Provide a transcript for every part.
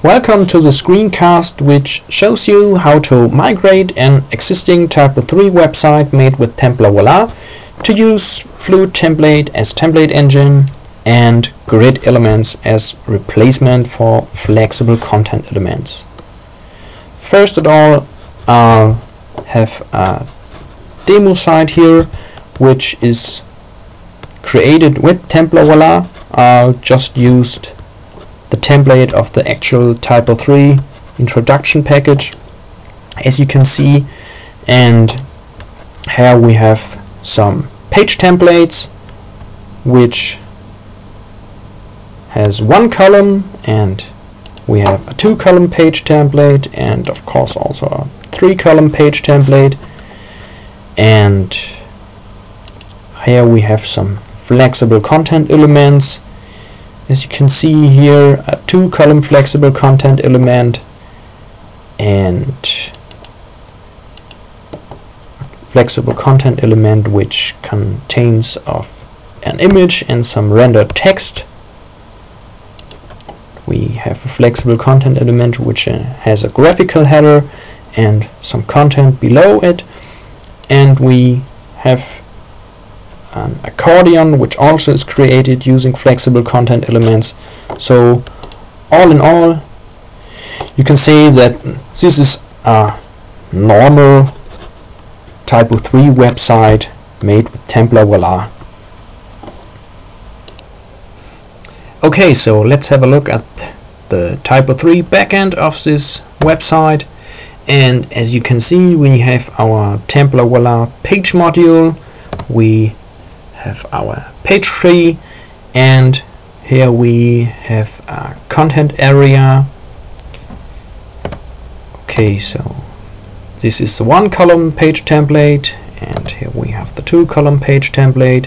Welcome to the screencast which shows you how to migrate an existing TYPO3 website made with TemplaVoila to use Fluidtemplate as template engine and Grid Elements as replacement for flexible content elements. First of all, I'll have a demo site here which is created with TemplaVoila. I'll just used the template of the actual TYPO3 introduction package, as you can see, and here we have some page templates which has one column, and we have a 2-column page template, and of course also a 3-column page template, and here we have some flexible content elements. As you can see here, a 2-column flexible content element and flexible content element which contains of an image and some rendered text. We have a flexible content element which has a graphical header and some content below it, and we have an accordion which also is created using flexible content elements. So all in all, you can say that this is a normal TYPO3 website made with TemplaVoila. Okay, so let's have a look at the TYPO3 backend of this website, and as you can see, we have our TemplaVoila page module, we have our page tree, and here we have a content area. Okay, so this is the 1-column page template, and here we have the 2-column page template.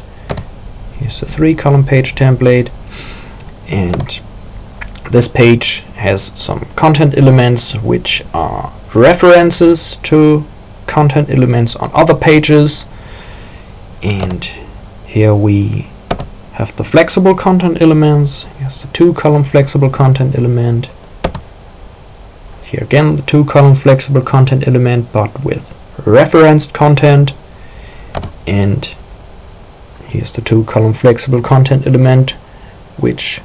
Here's the 3-column page template, and this page has some content elements which are references to content elements on other pages, and here we have the flexible content elements. Here's the 2-column flexible content element. Here again the 2-column flexible content element but with referenced content. And here's the 2-column flexible content element which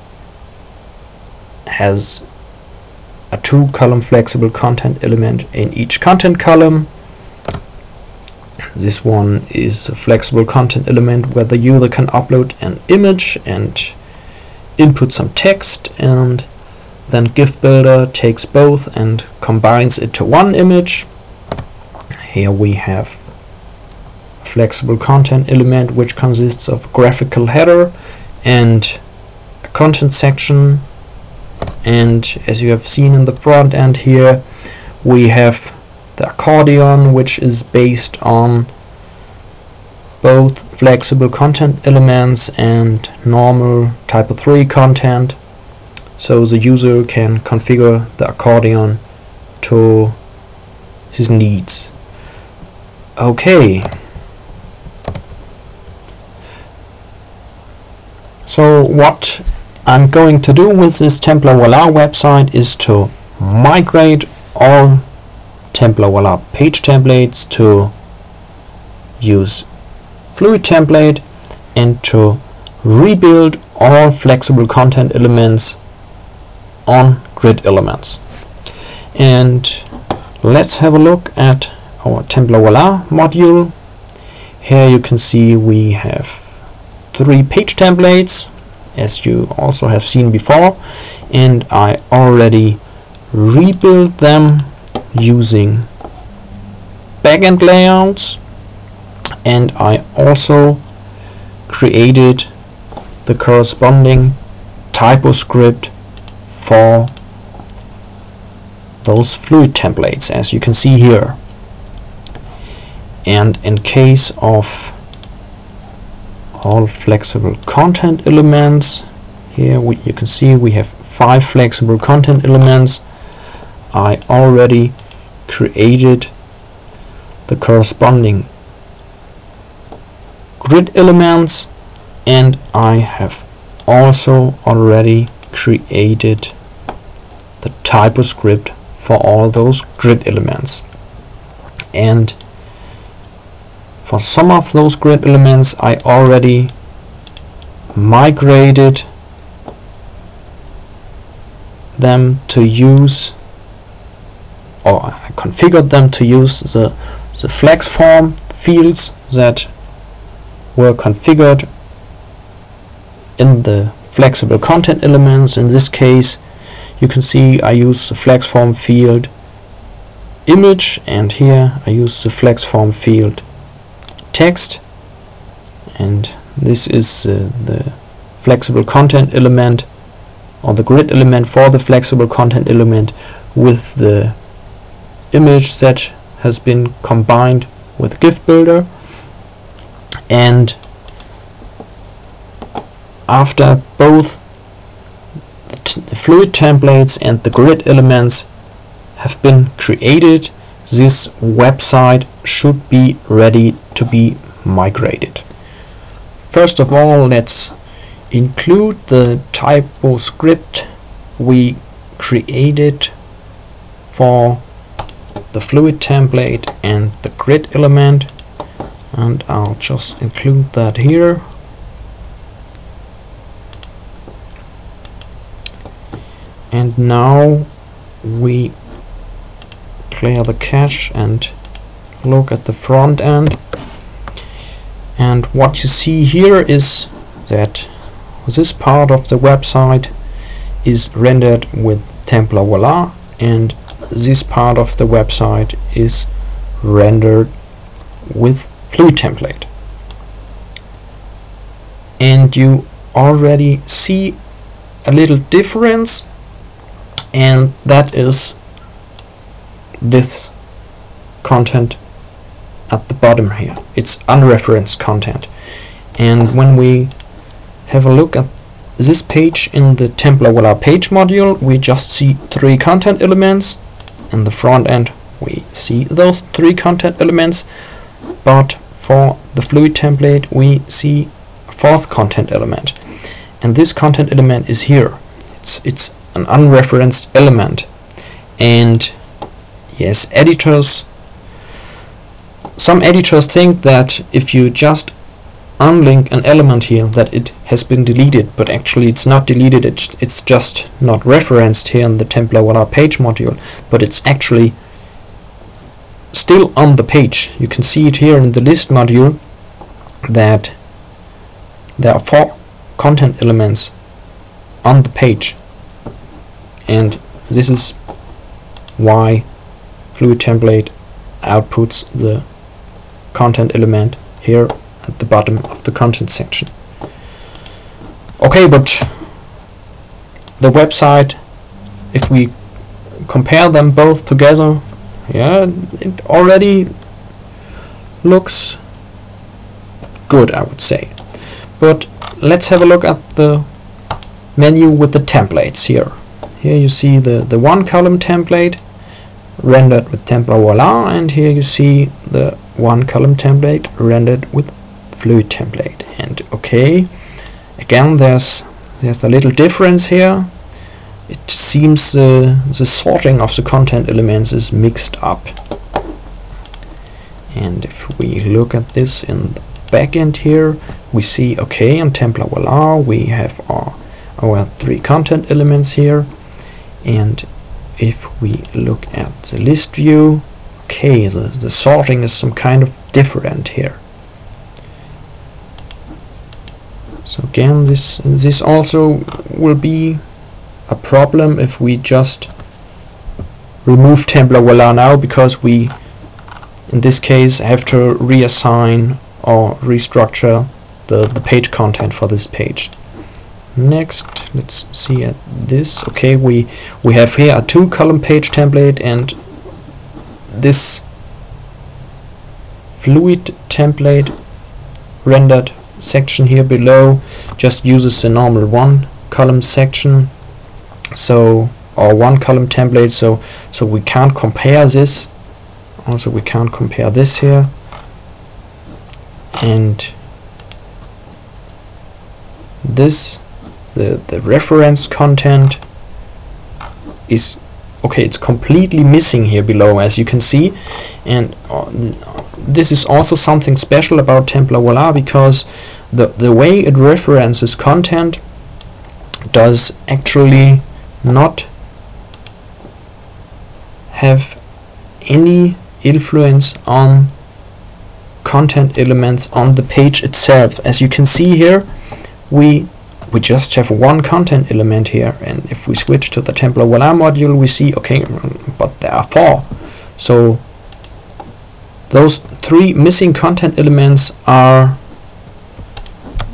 has a 2-column flexible content element in each content column. This one is a flexible content element where the user can upload an image and input some text, and then GIF Builder takes both and combines it to one image. Here we have a flexible content element which consists of a graphical header and a content section, and as you have seen in the front end here, we have the accordion which is based on both flexible content elements and normal TYPO3 content, so the user can configure the accordion to his needs. Okay, so what I'm going to do with this TemplaVoila website is to migrate all TemplaVoila page templates to use Fluidtemplate and to rebuild all flexible content elements on Grid Elements. And let's have a look at our TemplaVoila module. Here you can see we have 3 page templates, as you also have seen before, and I already rebuilt them using backend layouts, and I also created the corresponding typo script for those fluid templates, as you can see here. And in case of all flexible content elements, here you can see we have 5 flexible content elements. I already created the corresponding grid elements, and I have also already created the TYPO script for all those grid elements. And for some of those grid elements I already migrated them to use, or I configured them to use the flex form fields that were configured in the flexible content elements. In this case you can see I use the flex form field image, and here I use the flex form field text, and this is the flexible content element, or the grid element for the flexible content element, with the image that has been combined with GIF builder. And after both the fluid templates and the grid elements have been created, this website should be ready to be migrated. First of all, let's include the TYPO script we created for the fluid template and the grid element, and I'll just include that here. And now we clear the cache and look at the front end, and what you see here is that this part of the website is rendered with TemplaVoila, and this part of the website is rendered with Fluidtemplate. And you already see a little difference, and that is this content at the bottom here. It's unreferenced content, and when we have a look at this page in the TemplaVoila page module, we just see 3 content elements. In the front end we see those 3 content elements, but for the fluid template we see a 4th content element, and this content element is here. It's an unreferenced element, and yes, some editors think that if you just unlink an element here that it has been deleted, but actually it's not deleted, it's just not referenced here in the TemplaVoila page module, but it's actually still on the page. You can see it here in the list module that there are 4 content elements on the page, and this is why Fluid Template outputs the content element here at the bottom of the content section. Okay, but the website, if we compare them both together, yeah, it already looks good, I would say. But let's have a look at the menu with the templates here. Here you see the 1 column template rendered with TemplaVoila, and here you see the 1 column template rendered with Fluid Template. And okay, again there's a little difference here. It seems the sorting of the content elements is mixed up. And if we look at this in the backend here, we see, okay, on TemplaVoila we have our 3 content elements here, and if we look at the list view, okay, the sorting is some kind of different here. So again, this also will be a problem if we just remove TemplaVoila now, because we in this case have to reassign or restructure the page content for this page. Next, let's see at this. Okay, we have here a 2 column page template, and this fluid template rendered section here below just uses the normal 1 column section, so, or 1 column template, so we can't compare this. Also we can't compare this here, and this the reference content is okay, it's completely missing here below, as you can see. And this is also something special about TemplaVoila, because the way it references content does actually not have any influence on content elements on the page itself. As you can see here, we just have one content element here, and if we switch to the TemplaVoila module, we see, okay, but there are 4. So those 3 missing content elements are,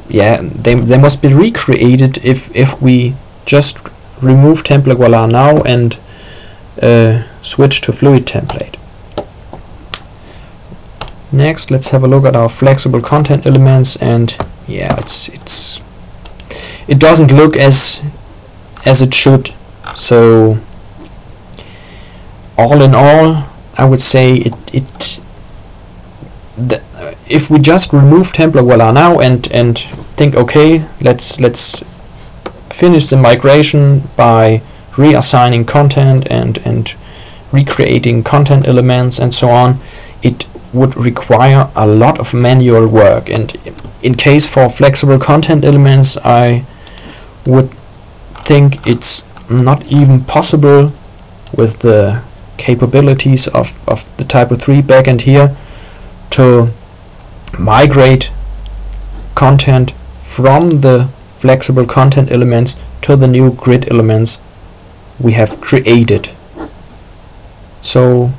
yeah, they must be recreated if we just remove TemplaVoila now and switch to Fluidtemplate. Next, let's have a look at our flexible content elements, and yeah, it doesn't look as it should. So all in all, I would say if we just remove TemplaVoila now and think, okay, let's finish the migration by reassigning content and recreating content elements and so on, it would require a lot of manual work. And in case for flexible content elements, I would think it's not even possible with the capabilities of the TYPO3 backend here to migrate content from the flexible content elements to the new grid elements we have created. So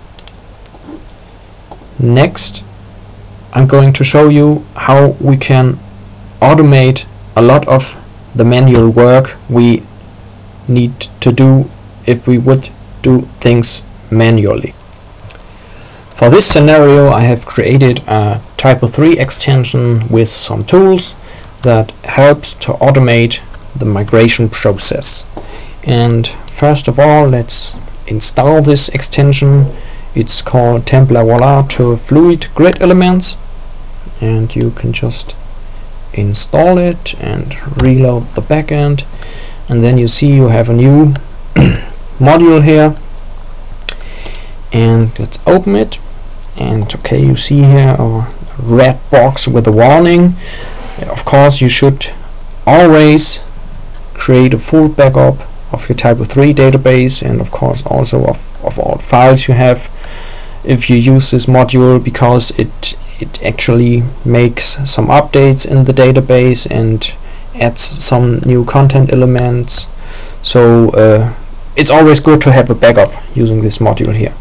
next, I'm going to show you how we can automate a lot of the manual work we need to do if we would do things manually. For this scenario, I have created a TYPO3 extension with some tools that helps to automate the migration process. And first of all, let's install this extension. It's called TemplaVoila to Fluid Grid Elements, and you can just install it and reload the backend, and then you see you have a new module here. And let's open it, and okay, you see here a red box with a warning. Of course, you should always create a full backup of your TYPO3 database, and of course also of all files you have if you use this module, because it actually makes some updates in the database and adds some new content elements. So it's always good to have a backup using this module here.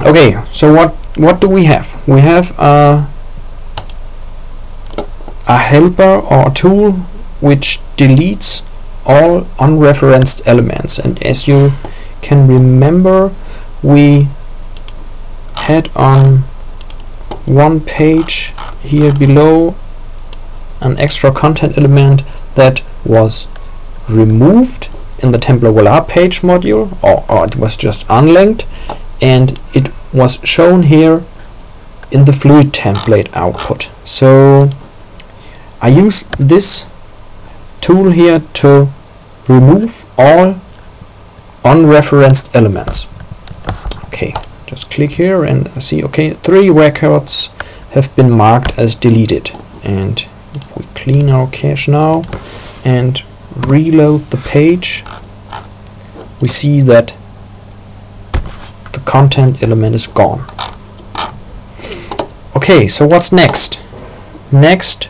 Okay, so what do we have? We have a helper or a tool which deletes all unreferenced elements, and as you can remember, we had on one page here below an extra content element that was removed in the TemplaVoila page module, or it was just unlinked, and it was shown here in the Fluidtemplate output. So I use this tool here to remove all unreferenced elements. Okay, just click here and see, okay, 3 records have been marked as deleted. And if we clean our cache now and reload the page, we see that the content element is gone. Okay, so what's next? Next,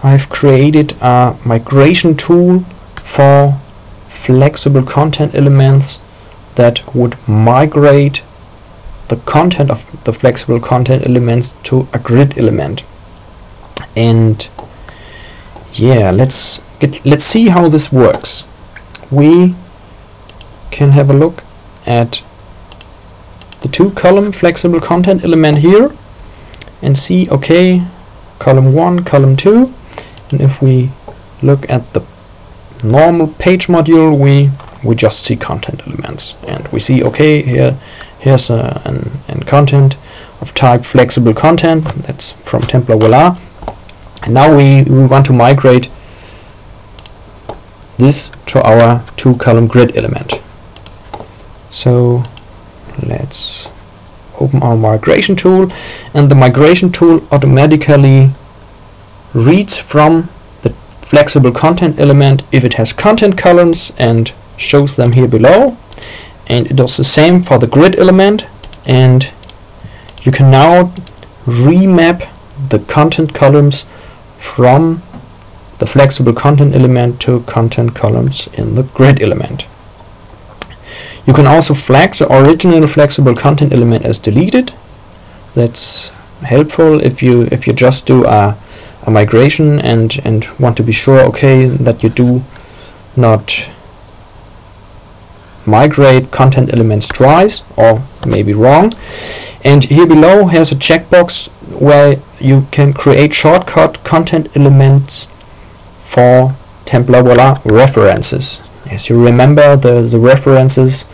I've created a migration tool for flexible content elements that would migrate the content of the flexible content elements to a grid element. And yeah, let's see how this works. We can have a look at the 2-column flexible content element here and see, okay, column 1, column 2, and if we look at the normal page module, we just see content elements, and we see, okay, here's an content of type flexible content, that's from TemplaVoila, and now we want to migrate this to our 2-column grid element. So let's open our migration tool, and the migration tool automatically reads from the flexible content element if it has content columns and shows them here below, and it does the same for the grid element. And you can now remap the content columns from the flexible content element to content columns in the grid element. You can also flag the original flexible content element as deleted. That's helpful if you just do a migration and want to be sure, okay, that you do not migrate content elements twice, or maybe wrong. And here below has a checkbox where you can create shortcut content elements for TemplaVoila references. As you remember, the references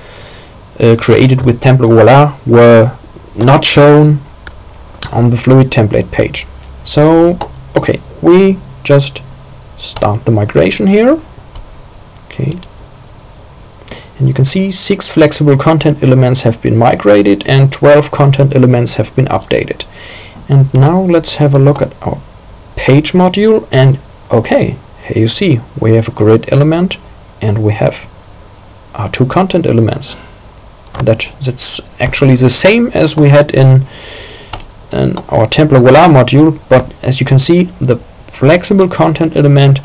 created with TemplaVoila were not shown on the Fluid template page. So, okay, we just start the migration here. Okay. And you can see 6 flexible content elements have been migrated and 12 content elements have been updated. And now let's have a look at our page module, and okay, here you see we have a grid element and we have our 2 content elements. That's actually the same as we had in our TemplaVoila module, but as you can see, the flexible content element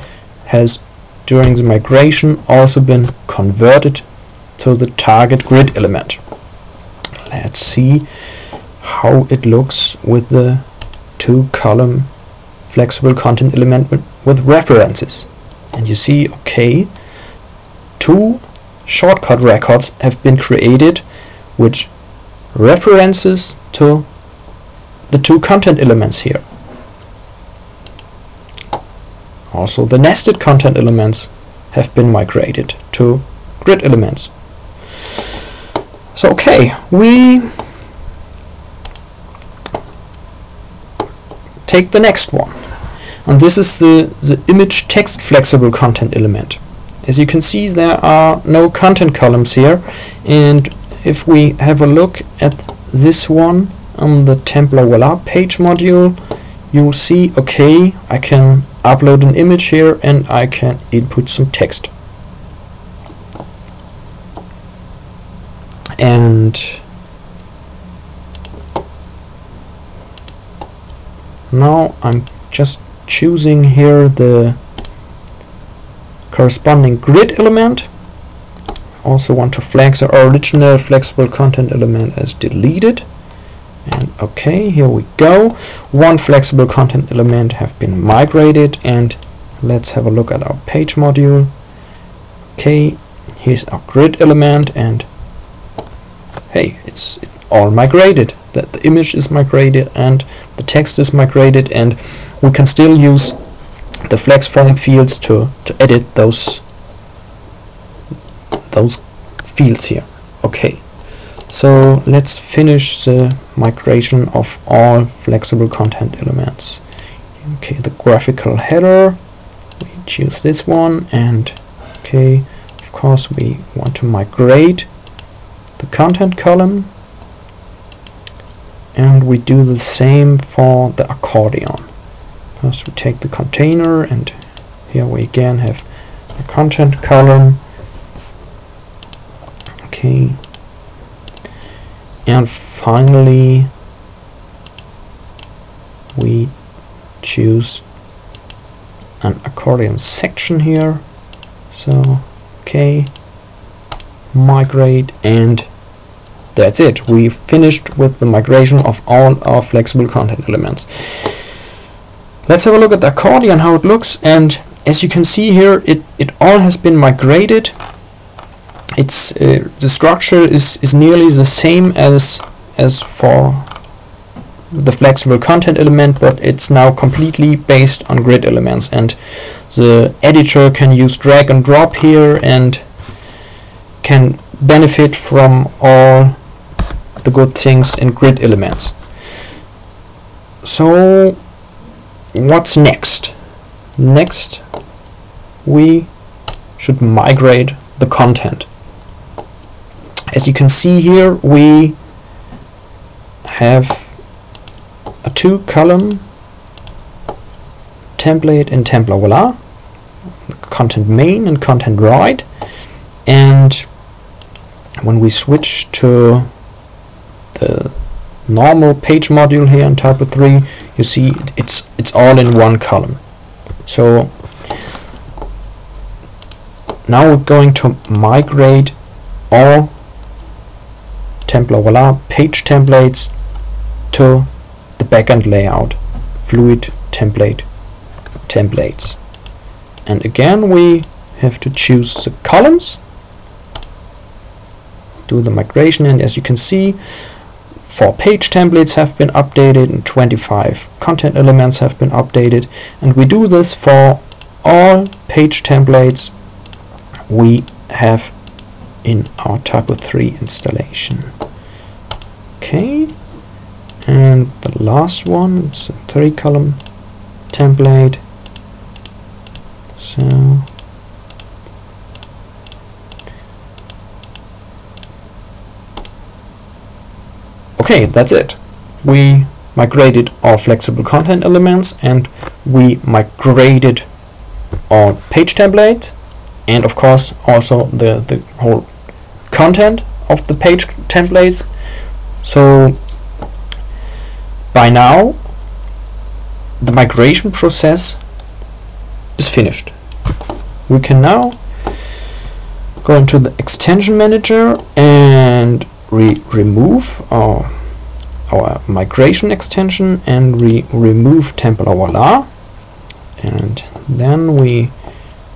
has during the migration also been converted to the target grid element. Let's see how it looks with the 2-column flexible content element with references. And you see, okay, 2 shortcut records have been created which references to the 2 content elements here. Also, the nested content elements have been migrated to grid elements. So okay, we take the next one, and this is the image text flexible content element. As you can see, there are no content columns here, and if we have a look at this one on the TemplaVoila page module, you'll see, okay, I can upload an image here and I can input some text. And now I'm just choosing here the corresponding grid element. Also want to flag the original flexible content element as deleted. And okay, here we go. 1 flexible content element have been migrated, and let's have a look at our page module. Okay, here's our grid element, and hey, it's all migrated. The image is migrated and the text is migrated, and we can still use the flex form fields to edit those fields here. Okay, so let's finish the migration of all flexible content elements. Okay, the graphical header, we choose this one, and okay, of course we want to migrate the content column, and we do the same for the accordion. First we take the container, and here we again have a content column. Okay, and finally we choose an accordion section here. So okay, migrate, and that's it. We finished with the migration of all our flexible content elements. Let's have a look at the accordion, how it looks, and as you can see here, it all has been migrated. It's the structure is nearly the same as for the flexible content element, but it's now completely based on grid elements, and the editor can use drag and drop here and can benefit from all the good things in grid elements. So what's next? Next we should migrate the content. as you can see here, we have a 2-column template in TemplaVoila, content main and content right. And when we switch to the normal page module here in TYPO3, you see it's all in one column. So now we're going to migrate all TemplaVoila page templates to the backend layout, Fluidtemplate templates. And again, we have to choose the columns, do the migration, and as you can see, 4 page templates have been updated and 25 content elements have been updated, and we do this for all page templates we have in our TYPO3 installation. Okay, and the last one is a 3-column template. So okay, that's it. We migrated all flexible content elements, and we migrated all page template, and of course also the whole content of the page templates. So by now the migration process is finished. We can now go into the extension manager and remove our migration extension, and remove TemplaVoila, and then we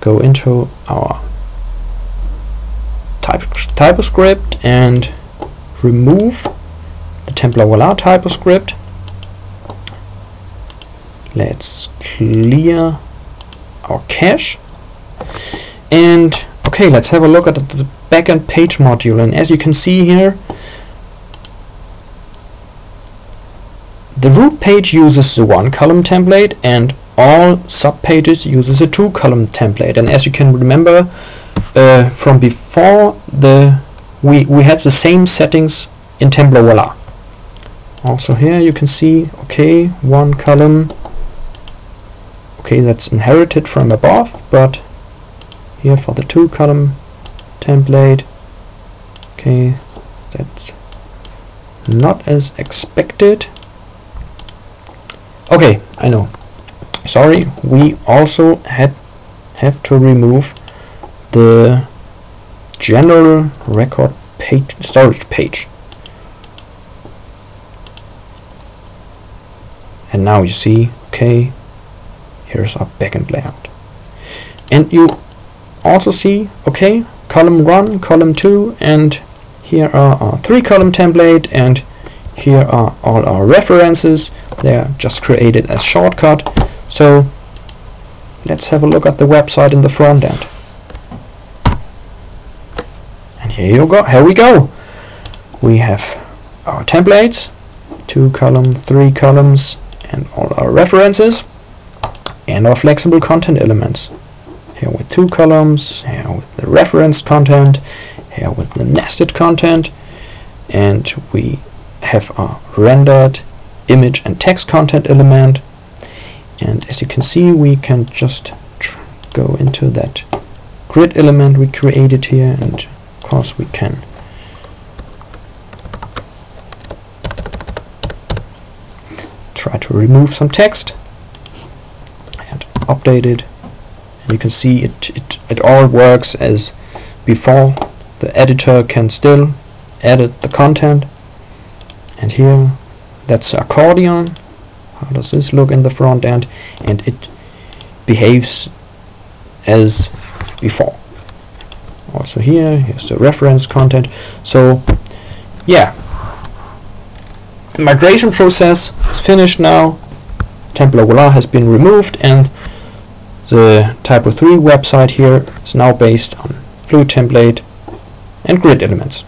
go into our typo script and remove the TemplaVoila typo script. Let's clear our cache, and okay, let's have a look at the backend page module. And as you can see here, the root page uses the 1-column template, and all subpages uses a 2-column template. And as you can remember from before, we had the same settings in TemplaVoila. Also here you can see, okay, 1 column. Okay, that's inherited from above, but here for the 2-column template, okay, that's not as expected. Okay, I know. Sorry, we also have to remove the general record page storage page. And now you see, okay, here's our backend layout. And you also see, okay, column 1, column 2, and here are our 3-column template, and here are all our references. They are just created as shortcut. So let's have a look at the website in the front end. And here we go. We have our templates, 2-column, 3 columns, and all our references, and our flexible content elements. Here with 2 columns, here with the referenced content, here with the nested content, and we have our rendered image and text content element. And as you can see, we can just go into that grid element we created here, and of course we can try to remove some text and update it. And you can see it all works as before. The editor can still edit the content. And here, that's accordion. How does this look in the front end? And it behaves as before. Also here's the reference content. So yeah, the migration process is finished now. TemplaVoila has been removed, and the TYPO3 website here is now based on Fluidtemplate and Grid Elements.